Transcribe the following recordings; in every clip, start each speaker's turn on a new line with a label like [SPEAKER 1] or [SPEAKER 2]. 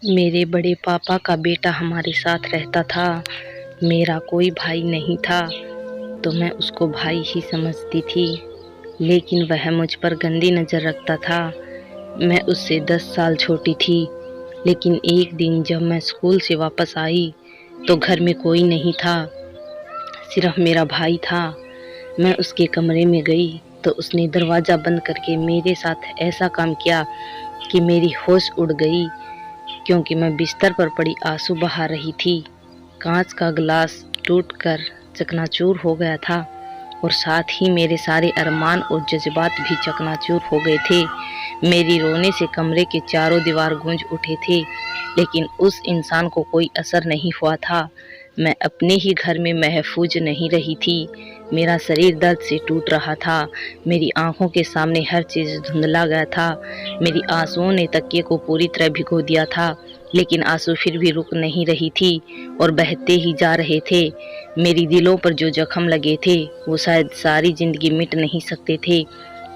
[SPEAKER 1] मेरे बड़े पापा का बेटा हमारे साथ रहता था। मेरा कोई भाई नहीं था, तो मैं उसको भाई ही समझती थी। लेकिन वह मुझ पर गंदी नज़र रखता था। मैं उससे 10 साल छोटी थी। लेकिन एक दिन जब मैं स्कूल से वापस आई तो घर में कोई नहीं था, सिर्फ मेरा भाई था। मैं उसके कमरे में गई तो उसने दरवाज़ा बंद करके मेरे साथ ऐसा काम किया कि मेरी होश उड़ गई, क्योंकि मैं बिस्तर पर पड़ी आंसू बहा रही थी। कांच का गिलास टूटकर चकनाचूर हो गया था और साथ ही मेरे सारे अरमान और जज्बात भी चकनाचूर हो गए थे। मेरी रोने से कमरे के चारों दीवार गूंज उठे थे, लेकिन उस इंसान को कोई असर नहीं हुआ था। मैं अपने ही घर में महफूज नहीं रही थी। मेरा शरीर दर्द से टूट रहा था। मेरी आंखों के सामने हर चीज़ धुंधला गया था। मेरी आंसुओं ने तकिए को पूरी तरह भिगो दिया था, लेकिन आंसू फिर भी रुक नहीं रही थी और बहते ही जा रहे थे। मेरी दिलों पर जो जख्म लगे थे वो शायद सारी जिंदगी मिट नहीं सकते थे।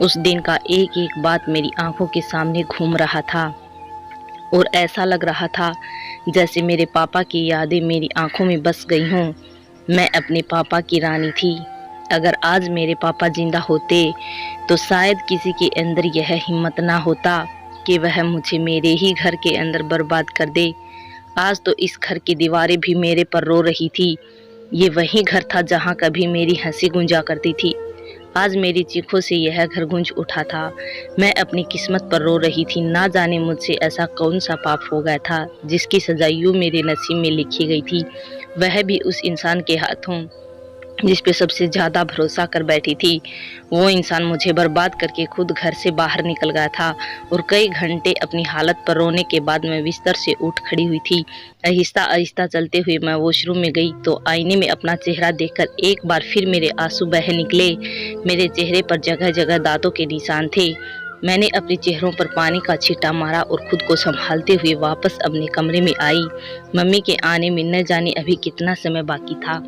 [SPEAKER 1] उस दिन का एक एक बात मेरी आंखों के सामने घूम रहा था और ऐसा लग रहा था जैसे मेरे पापा की यादें मेरी आंखों में बस गई हों। मैं अपने पापा की रानी थी। अगर आज मेरे पापा जिंदा होते तो शायद किसी के अंदर यह हिम्मत ना होता कि वह मुझे मेरे ही घर के अंदर बर्बाद कर दे। आज तो इस घर की दीवारें भी मेरे पर रो रही थी। ये वही घर था जहाँ कभी मेरी हंसी गूंजा करती थी। आज मेरी चीखों से यह घर गूंज उठा था। मैं अपनी किस्मत पर रो रही थी। ना जाने मुझसे ऐसा कौन सा पाप हो गया था जिसकी सजा यूं मेरे नसीब में लिखी गई थी, वह भी उस इंसान के हाथों जिस पे सबसे ज़्यादा भरोसा कर बैठी थी। वो इंसान मुझे बर्बाद करके खुद घर से बाहर निकल गया था और कई घंटे अपनी हालत पर रोने के बाद मैं बिस्तर से उठ खड़ी हुई थी। आहिस्ता आहिस्ता चलते हुए मैं वॉशरूम में गई तो आईने में अपना चेहरा देखकर एक बार फिर मेरे आंसू बह निकले। मेरे चेहरे पर जगह जगह दांतों के निशान थे। मैंने अपने चेहरों पर पानी का छींटा मारा और खुद को संभालते हुए वापस अपने कमरे में आई। मम्मी के आने में न जाने अभी कितना समय बाकी था।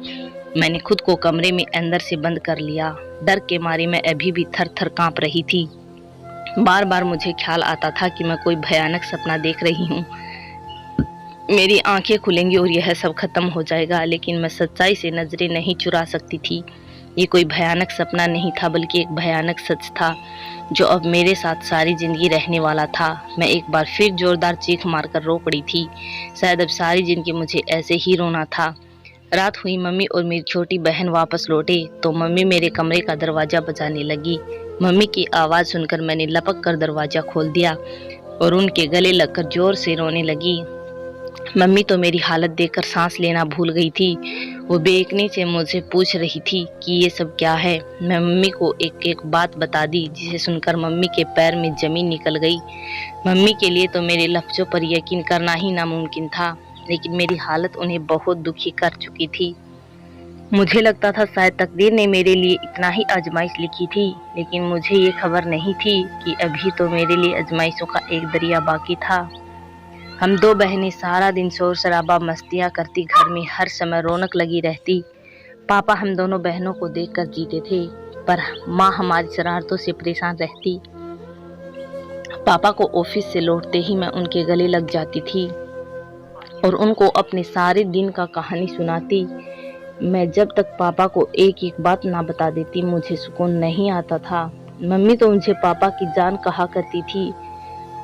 [SPEAKER 1] मैंने खुद को कमरे में अंदर से बंद कर लिया। डर के मारे मैं अभी भी थर थर कांप रही थी। बार बार मुझे ख्याल आता था कि मैं कोई भयानक सपना देख रही हूँ। मेरी आंखें खुलेंगी और यह सब खत्म हो जाएगा, लेकिन मैं सच्चाई से नजरें नहीं चुरा सकती थी। ये कोई भयानक सपना नहीं था, बल्कि एक भयानक सच था जो अब मेरे साथ सारी जिंदगी रहने वाला था। मैं एक बार फिर जोरदार चीख मारकर रो पड़ी थी। शायद अब सारी जिंदगी मुझे ऐसे ही रोना था। रात हुई, मम्मी और मेरी छोटी बहन वापस लौटे तो मम्मी मेरे कमरे का दरवाजा बजाने लगी। मम्मी की आवाज़ सुनकर मैंने लपक कर दरवाजा खोल दिया और उनके गले लगकर जोर से रोने लगी। मम्मी तो मेरी हालत देखकर सांस लेना भूल गई थी। वो बेयकीनी से मुझसे पूछ रही थी कि ये सब क्या है। मैं मम्मी को एक एक बात बता दी, जिसे सुनकर मम्मी के पैर में जमीन निकल गई। मम्मी के लिए तो मेरे लफ्ज़ों पर यकीन करना ही नामुमकिन था, लेकिन मेरी हालत उन्हें बहुत दुखी कर चुकी थी। मुझे लगता था शायद तकदीर ने मेरे लिए इतना ही आजमाइश लिखी थी, लेकिन मुझे ये खबर नहीं थी कि अभी तो मेरे लिए आजमाइशों का एक दरिया बाकी था। हम दो बहनें सारा दिन शोर शराबा मस्तियाँ करती, घर में हर समय रौनक लगी रहती। पापा हम दोनों बहनों को देखकर जीते थे, पर माँ हमारी शरारतों से परेशान रहती। पापा को ऑफिस से लौटते ही मैं उनके गले लग जाती थी और उनको अपने सारे दिन का कहानी सुनाती। मैं जब तक पापा को एक एक बात ना बता देती मुझे सुकून नहीं आता था। मम्मी तो मुझे पापा की जान कहा करती थी।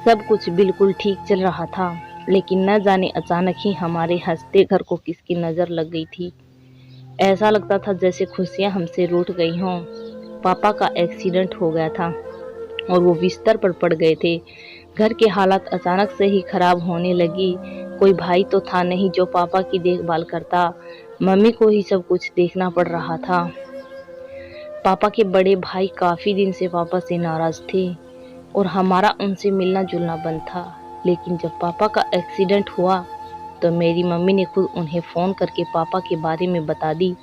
[SPEAKER 1] सब कुछ बिल्कुल ठीक चल रहा था, लेकिन न जाने अचानक ही हमारे हंसते घर को किसकी नज़र लग गई थी। ऐसा लगता था जैसे खुशियां हमसे रूठ गई हों। पापा का एक्सीडेंट हो गया था और वो बिस्तर पर पड़ गए थे। घर की हालत अचानक से ही खराब होने लगी। कोई भाई तो था नहीं जो पापा की देखभाल करता। मम्मी को ही सब कुछ देखना पड़ रहा था। पापा के बड़े भाई काफ़ी दिन से पापा से नाराज़ थे और हमारा उनसे मिलना जुलना बंद था। लेकिन जब पापा का एक्सीडेंट हुआ तो मेरी मम्मी ने खुद उन्हें फ़ोन करके पापा के बारे में बता दी।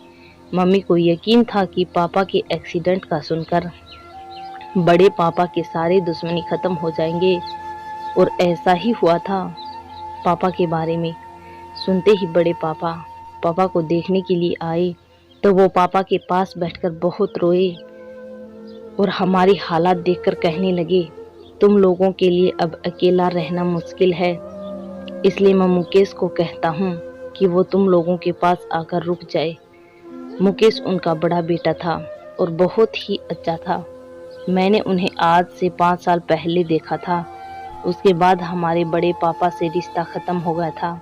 [SPEAKER 1] मम्मी को यकीन था कि पापा के एक्सीडेंट का सुनकर बड़े पापा के सारे दुश्मनी ख़त्म हो जाएंगे, और ऐसा ही हुआ था। पापा के बारे में सुनते ही बड़े पापा पापा को देखने के लिए आए तो वो पापा के पास बैठकर बहुत रोए और हमारी हालत देखकर कहने लगे, तुम लोगों के लिए अब अकेला रहना मुश्किल है। इसलिए मैं मुकेश को कहता हूँ कि वो तुम लोगों के पास आकर रुक जाए। मुकेश उनका बड़ा बेटा था और बहुत ही अच्छा था। मैंने उन्हें आज से 5 साल पहले देखा था। उसके बाद हमारे बड़े पापा से रिश्ता खत्म हो गया था।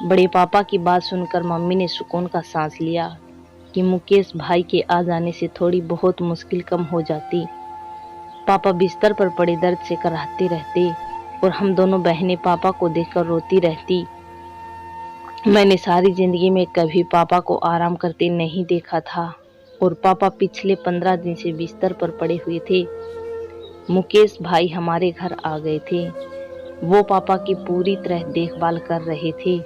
[SPEAKER 1] बड़े पापा की बात सुनकर मम्मी ने सुकून का सांस लिया कि मुकेश भाई के आ जाने से थोड़ी बहुत मुश्किल कम हो जाती। पापा बिस्तर पर पड़े दर्द से कराहते रहते और हम दोनों बहनें पापा को देखकर रोती रहती। मैंने सारी जिंदगी में कभी पापा को आराम करते नहीं देखा था और पापा पिछले 15 दिन से बिस्तर पर पड़े हुए थे। मुकेश भाई हमारे घर आ गए थे। वो पापा की पूरी तरह देखभाल कर रहे थे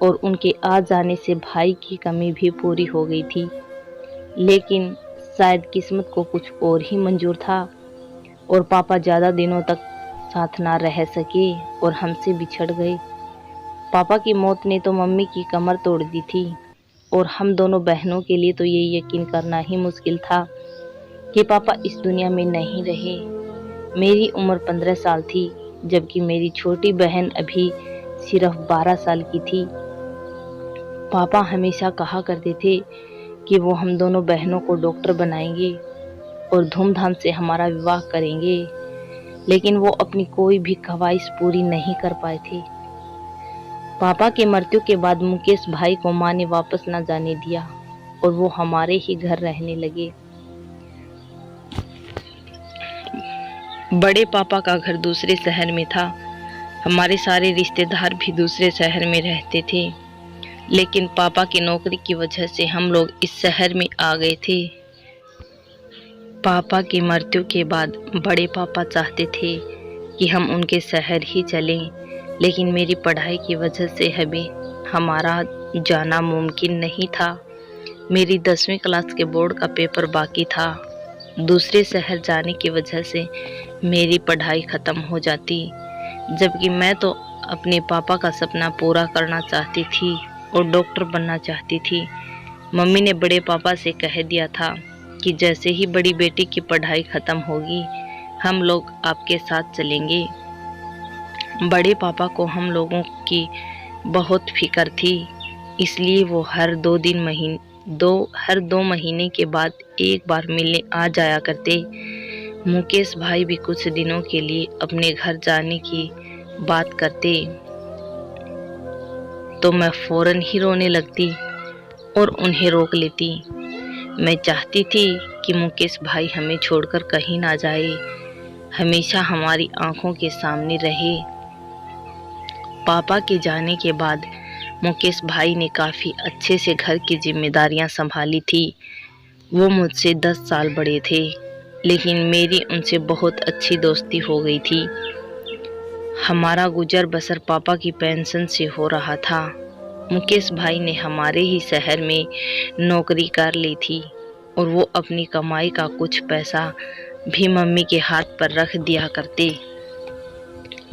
[SPEAKER 1] और उनके आ जाने से भाई की कमी भी पूरी हो गई थी। लेकिन शायद किस्मत को कुछ और ही मंजूर था और पापा ज़्यादा दिनों तक साथ ना रह सके और हमसे बिछड़ गए। पापा की मौत ने तो मम्मी की कमर तोड़ दी थी और हम दोनों बहनों के लिए तो ये यकीन करना ही मुश्किल था कि पापा इस दुनिया में नहीं रहे। मेरी उम्र 15 साल थी जबकि मेरी छोटी बहन अभी सिर्फ 12 साल की थी। पापा हमेशा कहा करते थे कि वो हम दोनों बहनों को डॉक्टर बनाएंगे और धूमधाम से हमारा विवाह करेंगे, लेकिन वो अपनी कोई भी ख्वाहिश पूरी नहीं कर पाए थे। पापा के मृत्यु के बाद मुकेश भाई को माँ ने वापस न जाने दिया और वो हमारे ही घर रहने लगे। बड़े पापा का घर दूसरे शहर में था। हमारे सारे रिश्तेदार भी दूसरे शहर में रहते थे, लेकिन पापा की नौकरी की वजह से हम लोग इस शहर में आ गए थे। पापा की मृत्यु के बाद बड़े पापा चाहते थे कि हम उनके शहर ही चलें, लेकिन मेरी पढ़ाई की वजह से हमारा जाना मुमकिन नहीं था। मेरी 10वीं क्लास के बोर्ड का पेपर बाकी था। दूसरे शहर जाने की वजह से मेरी पढ़ाई ख़त्म हो जाती, जबकि मैं तो अपने पापा का सपना पूरा करना चाहती थी और डॉक्टर बनना चाहती थी। मम्मी ने बड़े पापा से कह दिया था कि जैसे ही बड़ी बेटी की पढ़ाई ख़त्म होगी हम लोग आपके साथ चलेंगे। बड़े पापा को हम लोगों की बहुत फिक्र थी, इसलिए वो हर 2 महीने के बाद एक बार मिलने आ जाया करते। मुकेश भाई भी कुछ दिनों के लिए अपने घर जाने की बात करते तो मैं फौरन ही रोने लगती और उन्हें रोक लेती। मैं चाहती थी कि मुकेश भाई हमें छोड़कर कहीं ना जाए, हमेशा हमारी आंखों के सामने रहे। पापा के जाने के बाद मुकेश भाई ने काफ़ी अच्छे से घर की जिम्मेदारियां संभाली थी। वो मुझसे 10 साल बड़े थे, लेकिन मेरी उनसे बहुत अच्छी दोस्ती हो गई थी। हमारा गुजर बसर पापा की पेंशन से हो रहा था। मुकेश भाई ने हमारे ही शहर में नौकरी कर ली थी और वो अपनी कमाई का कुछ पैसा भी मम्मी के हाथ पर रख दिया करते।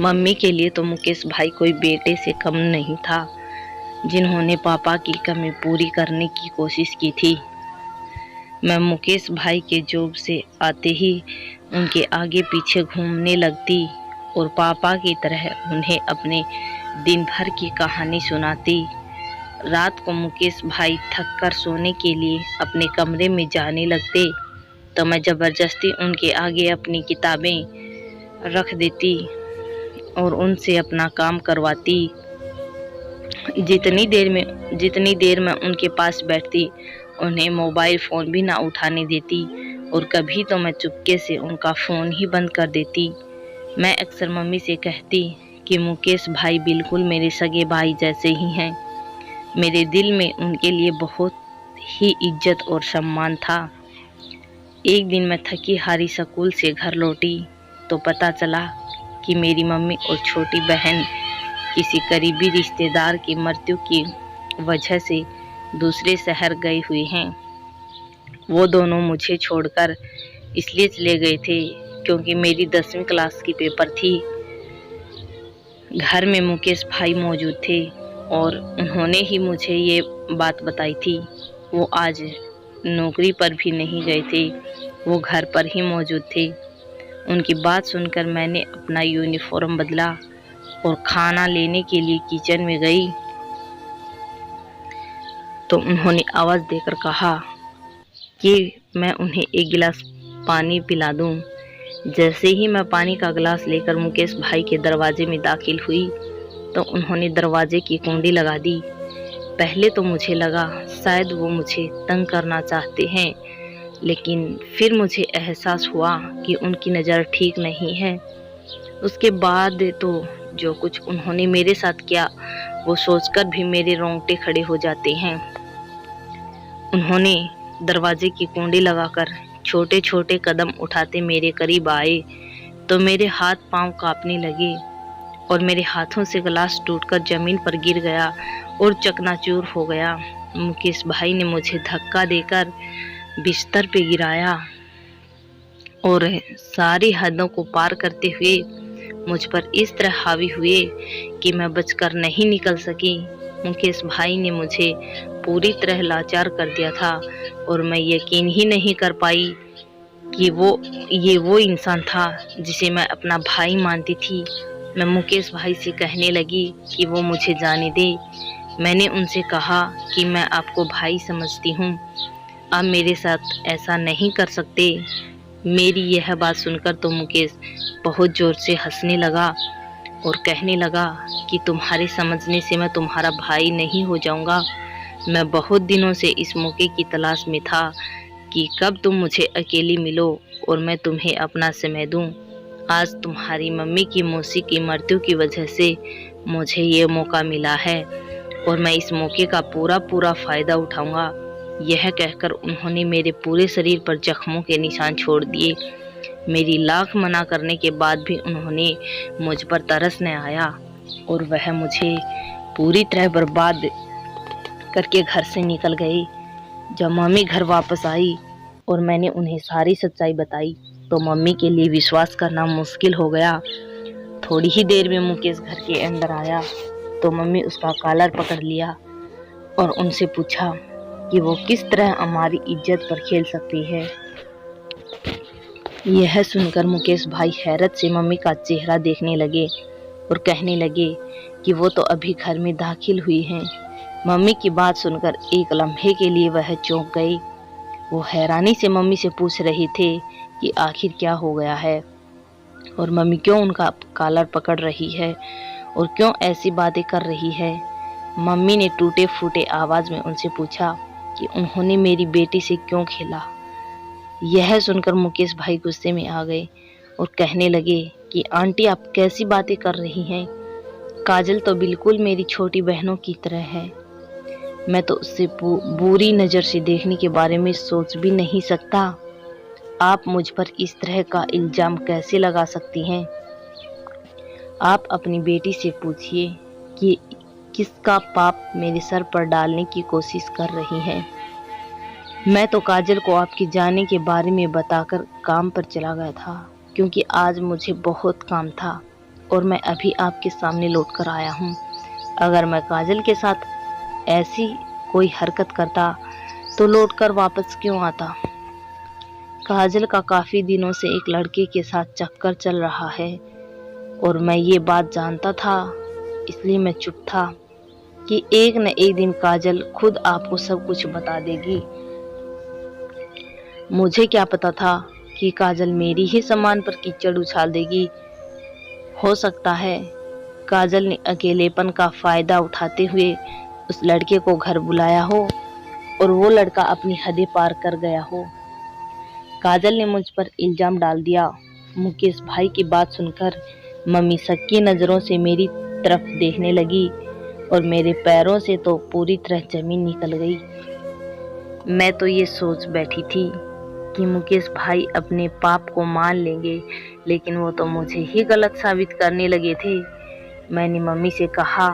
[SPEAKER 1] मम्मी के लिए तो मुकेश भाई कोई बेटे से कम नहीं था, जिन्होंने पापा की कमी पूरी करने की कोशिश की थी। मैं मुकेश भाई के जॉब से आते ही उनके आगे पीछे घूमने लगती और पापा की तरह उन्हें अपने दिन भर की कहानी सुनाती। रात को मुकेश भाई थक कर सोने के लिए अपने कमरे में जाने लगते तो मैं ज़बरदस्ती उनके आगे अपनी किताबें रख देती और उनसे अपना काम करवाती। जितनी देर मैं उनके पास बैठती उन्हें मोबाइल फ़ोन भी ना उठाने देती और कभी तो मैं चुपके से उनका फ़ोन ही बंद कर देती। मैं अक्सर मम्मी से कहती कि मुकेश भाई बिल्कुल मेरे सगे भाई जैसे ही हैं। मेरे दिल में उनके लिए बहुत ही इज्जत और सम्मान था। एक दिन मैं थकी हारी स्कूल से घर लौटी तो पता चला कि मेरी मम्मी और छोटी बहन किसी करीबी रिश्तेदार की मृत्यु की वजह से दूसरे शहर गए हुए हैं। वो दोनों मुझे छोड़कर इसलिए चले गए थे क्योंकि मेरी 10वीं क्लास की पेपर थी। घर में मुकेश भाई मौजूद थे और उन्होंने ही मुझे ये बात बताई थी। वो आज नौकरी पर भी नहीं गए थे, वो घर पर ही मौजूद थे। उनकी बात सुनकर मैंने अपना यूनिफॉर्म बदला और खाना लेने के लिए किचन में गई तो उन्होंने आवाज़ देकर कहा कि मैं उन्हें एक गिलास पानी पिला दूं। जैसे ही मैं पानी का गिलास लेकर मुकेश भाई के दरवाजे में दाखिल हुई तो उन्होंने दरवाजे की कुंडी लगा दी। पहले तो मुझे लगा शायद वो मुझे तंग करना चाहते हैं, लेकिन फिर मुझे एहसास हुआ कि उनकी नज़र ठीक नहीं है। उसके बाद तो जो कुछ उन्होंने मेरे साथ किया वो सोचकर भी मेरे रोंगटे खड़े हो जाते हैं। उन्होंने दरवाजे की कुंडी लगाकर छोटे छोटे कदम उठाते मेरे करीब आए तो मेरे हाथ पांव कांपने लगे और मेरे हाथों से गिलास टूटकर जमीन पर गिर गया और चकनाचूर हो गया। मुकेश भाई ने मुझे धक्का देकर बिस्तर पे गिराया और सारी हदों को पार करते हुए मुझ पर इस तरह हावी हुए कि मैं बचकर नहीं निकल सकी। मुकेश भाई ने मुझे पूरी तरह लाचार कर दिया था और मैं यकीन ही नहीं कर पाई कि ये वो इंसान था जिसे मैं अपना भाई मानती थी। मैं मुकेश भाई से कहने लगी कि वो मुझे जाने दे। मैंने उनसे कहा कि मैं आपको भाई समझती हूँ, आप मेरे साथ ऐसा नहीं कर सकते। मेरी यह बात सुनकर तो मुकेश बहुत ज़ोर से हंसने लगा और कहने लगा कि तुम्हारे समझने से मैं तुम्हारा भाई नहीं हो जाऊंगा। मैं बहुत दिनों से इस मौके की तलाश में था कि कब तुम मुझे अकेली मिलो और मैं तुम्हें अपना समय दूं। आज तुम्हारी मम्मी की मौसी की मृत्यु की वजह से मुझे ये मौका मिला है और मैं इस मौके का पूरा फ़ायदा उठाऊंगा। यह कहकर उन्होंने मेरे पूरे शरीर पर जख्मों के निशान छोड़ दिए। मेरी लाख मना करने के बाद भी उन्होंने मुझ पर तरस न आया और वह मुझे पूरी तरह बर्बाद करके घर से निकल गई। जब मम्मी घर वापस आई और मैंने उन्हें सारी सच्चाई बताई तो मम्मी के लिए विश्वास करना मुश्किल हो गया। थोड़ी ही देर में मुकेश घर के अंदर आया तो मम्मी उसका कॉलर पकड़ लिया और उनसे पूछा कि वो किस तरह हमारी इज्जत पर खेल सकती है। यह सुनकर मुकेश भाई हैरत से मम्मी का चेहरा देखने लगे और कहने लगे कि वो तो अभी घर में दाखिल हुई हैं। मम्मी की बात सुनकर एक लम्हे के लिए वह चौंक गई। वो हैरानी से मम्मी से पूछ रहे थे कि आखिर क्या हो गया है और मम्मी क्यों उनका कॉलर पकड़ रही है और क्यों ऐसी बातें कर रही है। मम्मी ने टूटे फूटे आवाज़ में उनसे पूछा कि उन्होंने मेरी बेटी से क्यों खेला। यह सुनकर मुकेश भाई गुस्से में आ गए और कहने लगे कि आंटी आप कैसी बातें कर रही हैं। काजल तो बिल्कुल मेरी छोटी बहनों की तरह है। मैं तो उससे बुरी नज़र से देखने के बारे में सोच भी नहीं सकता। आप मुझ पर इस तरह का इल्ज़ाम कैसे लगा सकती हैं। आप अपनी बेटी से पूछिए कि किसका पाप मेरे सर पर डालने की कोशिश कर रही हैं। मैं तो काजल को आपके जाने के बारे में बताकर काम पर चला गया था क्योंकि आज मुझे बहुत काम था और मैं अभी आपके सामने लौट कर आया हूँ। अगर मैं काजल के साथ ऐसी कोई हरकत करता तो लौटकर वापस क्यों आता। काजल का काफ़ी दिनों से एक लड़के के साथ चक्कर चल रहा है और मैं ये बात जानता था, इसलिए मैं चुप था कि एक न एक दिन काजल खुद आपको सब कुछ बता देगी। मुझे क्या पता था कि काजल मेरी ही सामान पर कीचड़ उछाल देगी। हो सकता है काजल ने अकेलेपन का फ़ायदा उठाते हुए उस लड़के को घर बुलाया हो और वो लड़का अपनी हदें पार कर गया हो। काजल ने मुझ पर इल्ज़ाम डाल दिया। मुकेश भाई की बात सुनकर मम्मी शक्की नज़रों से मेरी तरफ देखने लगी और मेरे पैरों से तो पूरी तरह ज़मीन निकल गई। मैं तो ये सोच बैठी थी कि मुकेश भाई अपने पाप को मान लेंगे, लेकिन वो तो मुझे ही गलत साबित करने लगे थे। मैंने मम्मी से कहा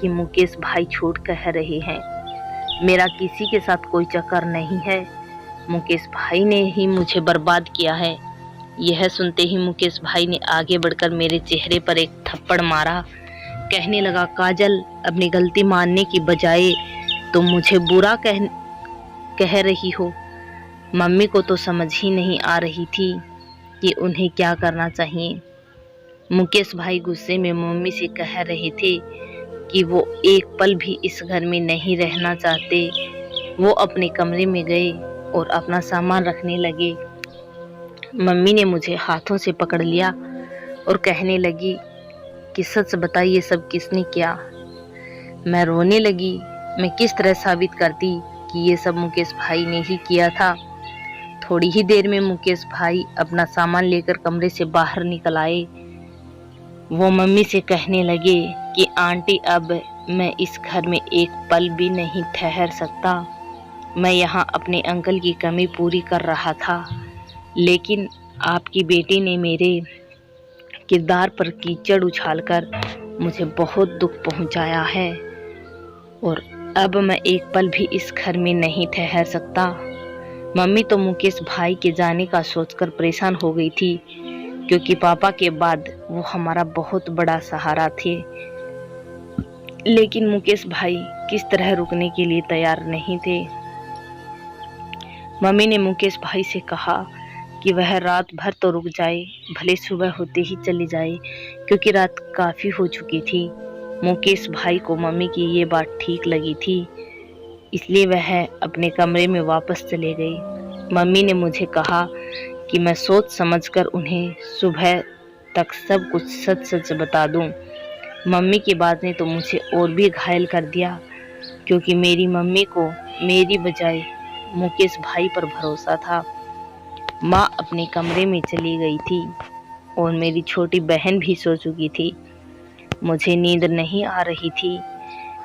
[SPEAKER 1] कि मुकेश भाई झूठ कह रहे हैं, मेरा किसी के साथ कोई चक्कर नहीं है, मुकेश भाई ने ही मुझे बर्बाद किया है। यह सुनते ही मुकेश भाई ने आगे बढ़कर मेरे चेहरे पर एक थप्पड़ मारा। कहने लगा, काजल अपनी गलती मानने की बजाय तुम मुझे बुरा कह रही हो। मम्मी को तो समझ ही नहीं आ रही थी कि उन्हें क्या करना चाहिए। मुकेश भाई गुस्से में मम्मी से कह रहे थे कि वो एक पल भी इस घर में नहीं रहना चाहते। वो अपने कमरे में गए और अपना सामान रखने लगे। मम्मी ने मुझे हाथों से पकड़ लिया और कहने लगी कि सच बताइए सब किसने किया। मैं रोने लगी। मैं किस तरह साबित करती कि ये सब मुकेश भाई ने ही किया था। थोड़ी ही देर में मुकेश भाई अपना सामान लेकर कमरे से बाहर निकल आए। वो मम्मी से कहने लगे कि आंटी अब मैं इस घर में एक पल भी नहीं ठहर सकता। मैं यहाँ अपने अंकल की कमी पूरी कर रहा था, लेकिन आपकी बेटी ने मेरे किरदार पर कीचड़ उछालकर मुझे बहुत दुख पहुँचाया है और अब मैं एक पल भी इस घर में नहीं ठहर सकता। मम्मी तो मुकेश भाई के जाने का सोचकर परेशान हो गई थी, क्योंकि पापा के बाद वो हमारा बहुत बड़ा सहारा थे। लेकिन मुकेश भाई किस तरह रुकने के लिए तैयार नहीं थे। मम्मी ने मुकेश भाई से कहा कि वह रात भर तो रुक जाए, भले सुबह होते ही चले जाए, क्योंकि रात काफ़ी हो चुकी थी। मुकेश भाई को मम्मी की ये बात ठीक लगी थी, इसलिए वह अपने कमरे में वापस चले गए। मम्मी ने मुझे कहा कि मैं सोच समझकर उन्हें सुबह तक सब कुछ सच सच बता दूं। मम्मी की बात ने तो मुझे और भी घायल कर दिया, क्योंकि मेरी मम्मी को मेरी बजाय मुकेश भाई पर भरोसा था। माँ अपने कमरे में चली गई थी और मेरी छोटी बहन भी सो चुकी थी। मुझे नींद नहीं आ रही थी।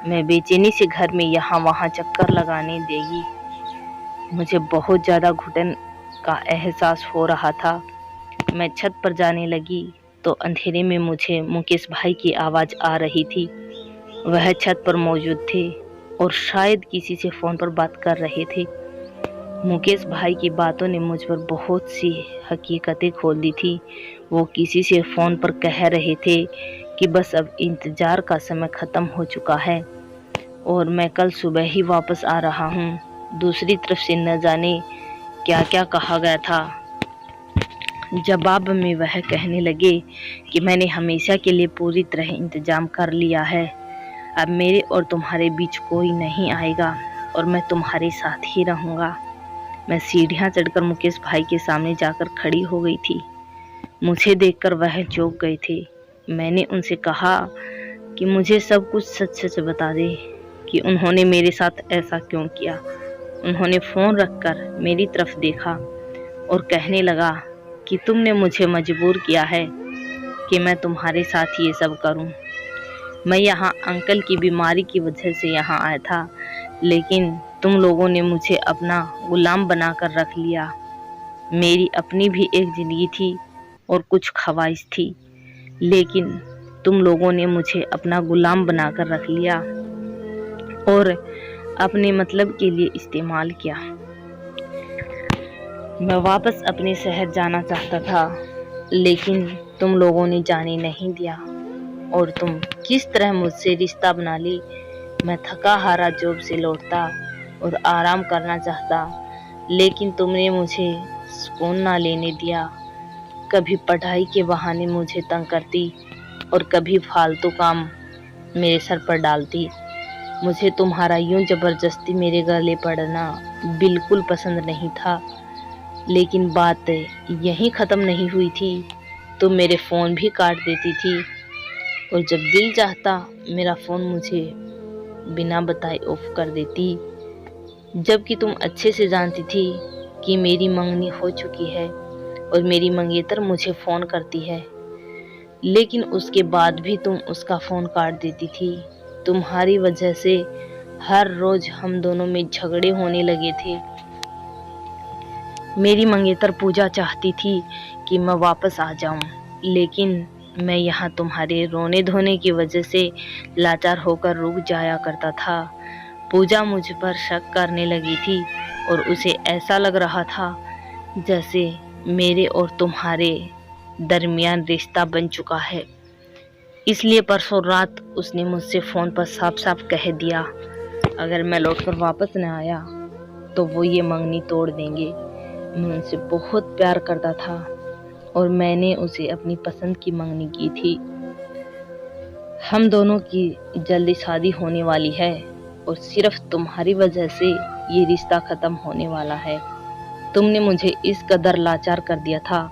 [SPEAKER 1] मैं बेचैनी से घर में यहाँ वहाँ चक्कर लगाने देगी। मुझे बहुत ज़्यादा घुटन का एहसास हो रहा था। मैं छत पर जाने लगी तो अंधेरे में मुझे मुकेश भाई की आवाज़ आ रही थी। वह छत पर मौजूद थे और शायद किसी से फ़ोन पर बात कर रहे थे। मुकेश भाई की बातों ने मुझ पर बहुत सी हकीकतें खोल दी थी। वो किसी से फ़ोन पर कह रहे थे कि बस अब इंतज़ार का समय ख़त्म हो चुका है और मैं कल सुबह ही वापस आ रहा हूँ। दूसरी तरफ से न जाने क्या क्या कहा गया था। जवाब में वह कहने लगे कि मैंने हमेशा के लिए पूरी तरह इंतज़ाम कर लिया है। अब मेरे और तुम्हारे बीच कोई नहीं आएगा और मैं तुम्हारे साथ ही रहूँगा। मैं सीढ़ियाँ चढ़कर मुकेश भाई के सामने जाकर खड़ी हो गई थी। मुझे देखकर वह चौंक गए थे। मैंने उनसे कहा कि मुझे सब कुछ सच सच बता दे कि उन्होंने मेरे साथ ऐसा क्यों किया। उन्होंने फ़ोन रखकर मेरी तरफ देखा और कहने लगा कि तुमने मुझे मजबूर किया है कि मैं तुम्हारे साथ ये सब करूं। मैं यहाँ अंकल की बीमारी की वजह से यहाँ आया था, लेकिन तुम लोगों ने मुझे अपना गुलाम बनाकर रख लिया। मेरी अपनी भी एक ज़िंदगी थी और कुछ ख्वाहिश थी, लेकिन तुम लोगों ने मुझे अपना गुलाम बनाकर रख लिया और अपने मतलब के लिए इस्तेमाल किया। मैं वापस अपने शहर जाना चाहता था, लेकिन तुम लोगों ने जाने नहीं दिया और तुम किस तरह मुझसे रिश्ता बना ली। मैं थका हारा जॉब से लौटता और आराम करना चाहता, लेकिन तुमने मुझे सुकून ना लेने दिया। कभी पढ़ाई के बहाने मुझे तंग करती और कभी फालतू काम मेरे सर पर डालती। मुझे तुम्हारा यूं ज़बरदस्ती मेरे गले पड़ना बिल्कुल पसंद नहीं था, लेकिन बात यहीं ख़त्म नहीं हुई थी। तुम मेरे फ़ोन भी काट देती थी और जब दिल चाहता मेरा फ़ोन मुझे बिना बताए ऑफ कर देती, जबकि तुम अच्छे से जानती थी कि मेरी मंगनी हो चुकी है और मेरी मंगेतर मुझे फ़ोन करती है, लेकिन उसके बाद भी तुम उसका फ़ोन काट देती थी। तुम्हारी वजह से हर रोज़ हम दोनों में झगड़े होने लगे थे। मेरी मंगेतर पूजा चाहती थी कि मैं वापस आ जाऊं, लेकिन मैं यहाँ तुम्हारे रोने धोने की वजह से लाचार होकर रुक जाया करता था। पूजा मुझ पर शक करने लगी थी और उसे ऐसा लग रहा था जैसे मेरे और तुम्हारे दरमियान रिश्ता बन चुका है। इसलिए परसों रात उसने मुझसे फ़ोन पर साफ साफ कह दिया, अगर मैं लौटकर वापस न आया तो वो ये मंगनी तोड़ देंगे। मैं उनसे बहुत प्यार करता था और मैंने उसे अपनी पसंद की मंगनी की थी। हम दोनों की जल्दी शादी होने वाली है और सिर्फ तुम्हारी वजह से ये रिश्ता खत्म होने वाला है। तुमने मुझे इस कदर लाचार कर दिया था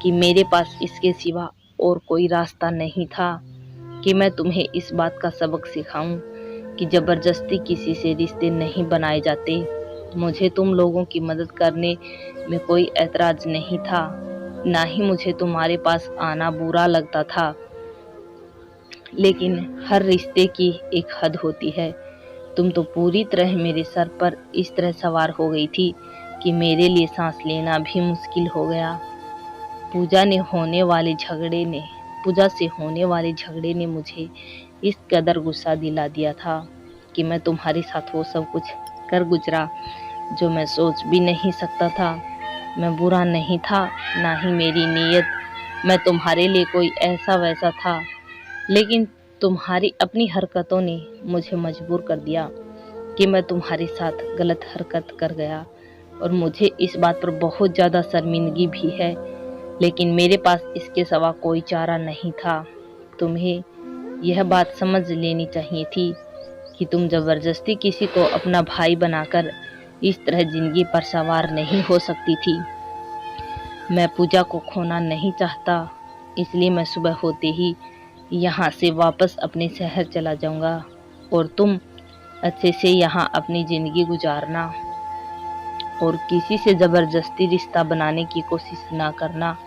[SPEAKER 1] कि मेरे पास इसके सिवा और कोई रास्ता नहीं था कि मैं तुम्हें इस बात का सबक सिखाऊं कि ज़बरदस्ती किसी से रिश्ते नहीं बनाए जाते। मुझे तुम लोगों की मदद करने में कोई ऐतराज़ नहीं था, ना ही मुझे तुम्हारे पास आना बुरा लगता था, लेकिन हर रिश्ते की एक हद होती है। तुम तो पूरी तरह मेरे सर पर इस तरह सवार हो गई थी कि मेरे लिए सांस लेना भी मुश्किल हो गया। पूजा से होने वाले झगड़े ने मुझे इस कदर गुस्सा दिला दिया था कि मैं तुम्हारे साथ वो सब कुछ कर गुजरा जो मैं सोच भी नहीं सकता था। मैं बुरा नहीं था, ना ही मेरी नीयत मैं तुम्हारे लिए कोई ऐसा वैसा था, लेकिन तुम्हारी अपनी हरकतों ने मुझे मजबूर कर दिया कि मैं तुम्हारे साथ गलत हरकत कर गया और मुझे इस बात पर बहुत ज़्यादा शर्मिंदगी भी है, लेकिन मेरे पास इसके सिवा कोई चारा नहीं था। तुम्हें यह बात समझ लेनी चाहिए थी कि तुम ज़बरदस्ती किसी को अपना भाई बनाकर इस तरह ज़िंदगी पर सवार नहीं हो सकती थी। मैं पूजा को खोना नहीं चाहता, इसलिए मैं सुबह होते ही यहाँ से वापस अपने शहर चला जाऊँगा और तुम अच्छे से यहाँ अपनी ज़िंदगी गुजारना और किसी से ज़बरदस्ती रिश्ता बनाने की कोशिश ना करना।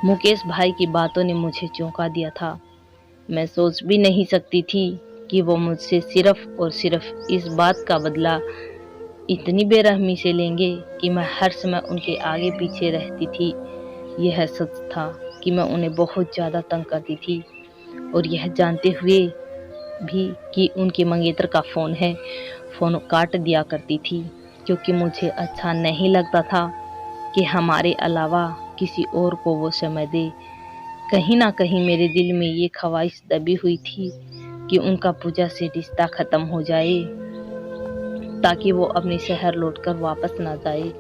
[SPEAKER 1] मुकेश भाई की बातों ने मुझे चौंका दिया था। मैं सोच भी नहीं सकती थी कि वो मुझसे सिर्फ और सिर्फ इस बात का बदला इतनी बेरहमी से लेंगे कि मैं हर समय उनके आगे पीछे रहती थी। यह सच था कि मैं उन्हें बहुत ज़्यादा तंग करती थी और यह जानते हुए भी कि उनके मंगेतर का फ़ोन काट दिया करती थी, क्योंकि मुझे अच्छा नहीं लगता था कि हमारे अलावा किसी और को वो समय दे। कहीं ना कहीं मेरे दिल में ये ख्वाहिश दबी हुई थी कि उनका पूजा से रिश्ता ख़त्म हो जाए, ताकि वो अपने शहर लौटकर वापस ना जाए,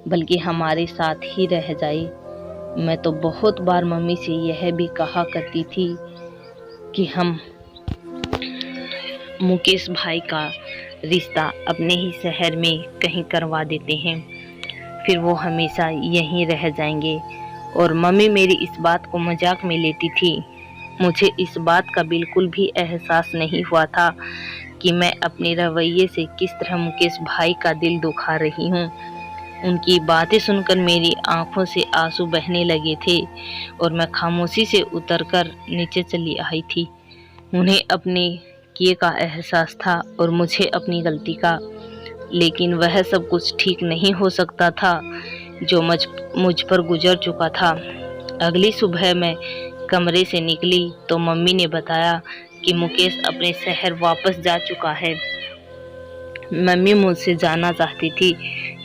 [SPEAKER 1] बल्कि हमारे साथ ही रह जाए। मैं तो बहुत बार मम्मी से यह भी कहा करती थी कि हम मुकेश भाई का रिश्ता अपने ही शहर में कहीं करवा देते हैं, फिर वो हमेशा यहीं रह जाएंगे। और मम्मी मेरी इस बात को मजाक में लेती थी। मुझे इस बात का बिल्कुल भी एहसास नहीं हुआ था कि मैं अपने रवैये से किस तरह मुकेश भाई का दिल दुखा रही हूँ। उनकी बातें सुनकर मेरी आंखों से आंसू बहने लगे थे और मैं खामोशी से उतरकर नीचे चली आई थी। उन्हें अपने किए का एहसास था और मुझे अपनी गलती का, लेकिन वह सब कुछ ठीक नहीं हो सकता था जो मुझ पर गुजर चुका था। अगली सुबह मैं कमरे से निकली तो मम्मी ने बताया कि मुकेश अपने शहर वापस जा चुका है। मम्मी मुझसे जानना चाहती थी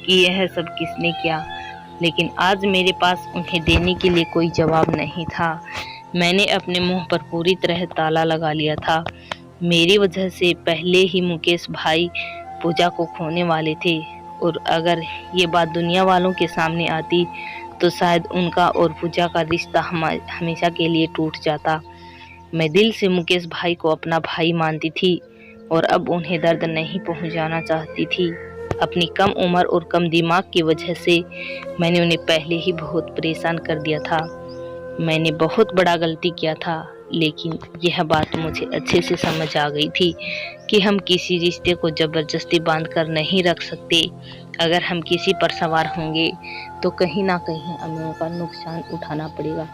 [SPEAKER 1] कि यह सब किसने किया, लेकिन आज मेरे पास उन्हें देने के लिए कोई जवाब नहीं था। मैंने अपने मुंह पर पूरी तरह ताला लगा लिया था। मेरी वजह से पहले ही मुकेश भाई पूजा को खोने वाले थे और अगर ये बात दुनिया वालों के सामने आती तो शायद उनका और पूजा का रिश्ता हमेशा के लिए टूट जाता। मैं दिल से मुकेश भाई को अपना भाई मानती थी और अब उन्हें दर्द नहीं पहुंचाना चाहती थी। अपनी कम उम्र और कम दिमाग की वजह से मैंने उन्हें पहले ही बहुत परेशान कर दिया था। मैंने बहुत बड़ा गलती किया था, लेकिन यह बात मुझे अच्छे से समझ आ गई थी कि हम किसी रिश्ते को ज़बरदस्ती बांध कर नहीं रख सकते। अगर हम किसी पर सवार होंगे तो कहीं ना कहीं हमें उनका नुकसान उठाना पड़ेगा।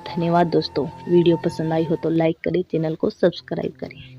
[SPEAKER 1] धन्यवाद दोस्तों। वीडियो पसंद आई हो तो लाइक करें, चैनल को सब्सक्राइब करें।